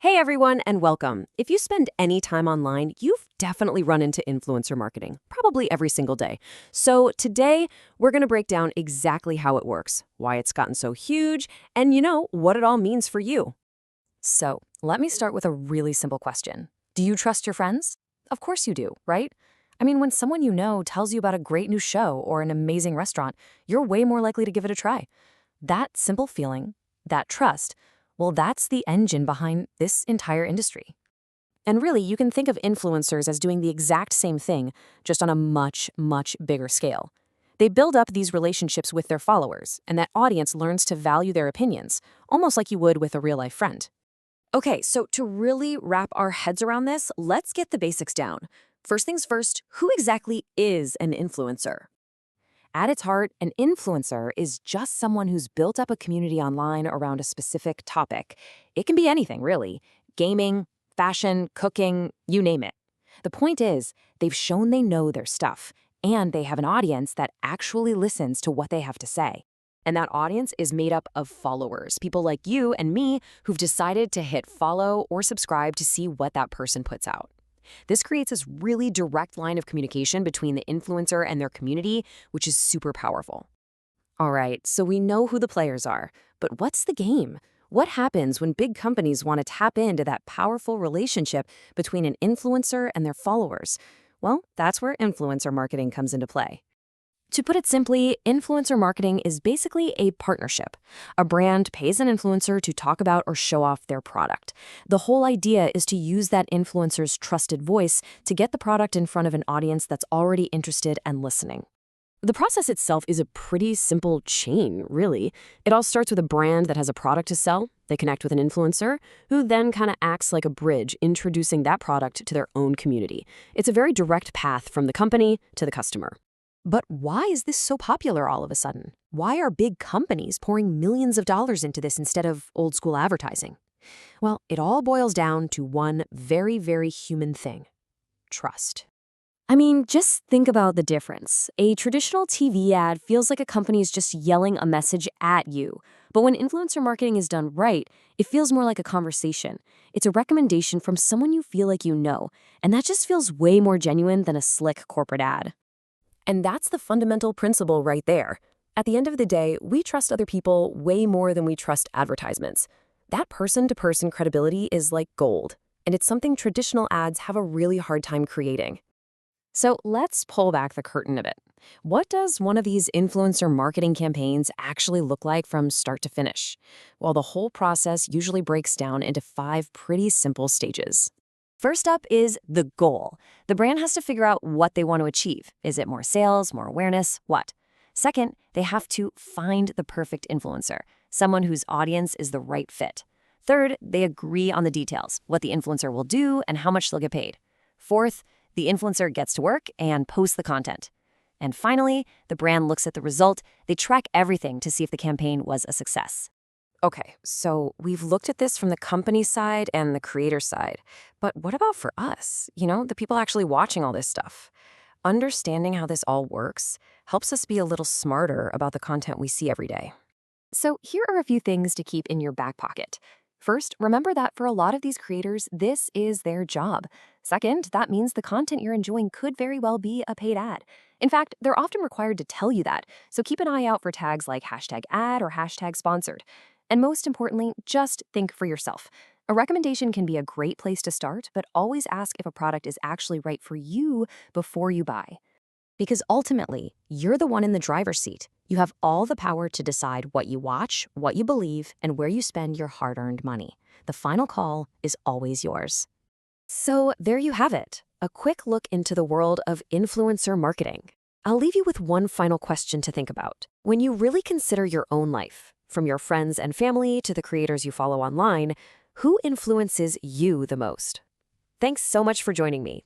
Hey everyone, and welcome. If you spend any time online, you've definitely run into influencer marketing, probably every single day. So today, we're going to break down exactly how it works, why it's gotten so huge, and what it all means for you. So, let me start with a really simple question. Do you trust your friends? Of course you do, right? I mean, when someone you know tells you about a great new show or an amazing restaurant, you're way more likely to give it a try. That simple feeling, that trust, well, that's the engine behind this entire industry. And really, you can think of influencers as doing the exact same thing, just on a much, much bigger scale. They build up these relationships with their followers, and that audience learns to value their opinions, almost like you would with a real-life friend. Okay, so to really wrap our heads around this, let's get the basics down. First things first, who exactly is an influencer? At its heart, an influencer is just someone who's built up a community online around a specific topic. It can be anything, really. Gaming, fashion, cooking, you name it. The point is, they've shown they know their stuff, and they have an audience that actually listens to what they have to say. And that audience is made up of followers, people like you and me who've decided to hit follow or subscribe to see what that person puts out. This creates this really direct line of communication between the influencer and their community, which is super powerful. All right, so we know who the players are, but what's the game? What happens when big companies want to tap into that powerful relationship between an influencer and their followers? Well, that's where influencer marketing comes into play. To put it simply, influencer marketing is basically a partnership. A brand pays an influencer to talk about or show off their product. The whole idea is to use that influencer's trusted voice to get the product in front of an audience that's already interested and listening. The process itself is a pretty simple chain, really. It all starts with a brand that has a product to sell. They connect with an influencer, who then kind of acts like a bridge, introducing that product to their own community. It's a very direct path from the company to the customer. But why is this so popular all of a sudden? Why are big companies pouring millions of dollars into this instead of old-school advertising? Well, it all boils down to one very, very human thing: trust. I mean, just think about the difference. A traditional TV ad feels like a company is just yelling a message at you. But when influencer marketing is done right, it feels more like a conversation. It's a recommendation from someone you feel like you know, and that just feels way more genuine than a slick corporate ad. And that's the fundamental principle right there. At the end of the day, we trust other people way more than we trust advertisements. That person-to-person credibility is like gold, and it's something traditional ads have a really hard time creating. So let's pull back the curtain a bit. What does one of these influencer marketing campaigns actually look like from start to finish? Well, the whole process usually breaks down into 5 pretty simple stages. First up is the goal. The brand has to figure out what they want to achieve. Is it more sales, more awareness, what? Second, they have to find the perfect influencer, someone whose audience is the right fit. Third, they agree on the details, what the influencer will do and how much they'll get paid. Fourth, the influencer gets to work and posts the content. And finally, the brand looks at the result. They track everything to see if the campaign was a success. Okay, so we've looked at this from the company side and the creator side. But what about for us? The people actually watching all this stuff. Understanding how this all works helps us be a little smarter about the content we see every day. So here are a few things to keep in your back pocket. First, remember that for a lot of these creators, this is their job. Second, that means the content you're enjoying could very well be a paid ad. In fact, they're often required to tell you that, so keep an eye out for tags like #ad or #sponsored. And most importantly, just think for yourself. A recommendation can be a great place to start, but always ask if a product is actually right for you before you buy. Because ultimately, you're the one in the driver's seat. You have all the power to decide what you watch, what you believe, and where you spend your hard-earned money. The final call is always yours. So there you have it, a quick look into the world of influencer marketing. I'll leave you with one final question to think about. When you really consider your own life, from your friends and family to the creators you follow online, who influences you the most? Thanks so much for joining me.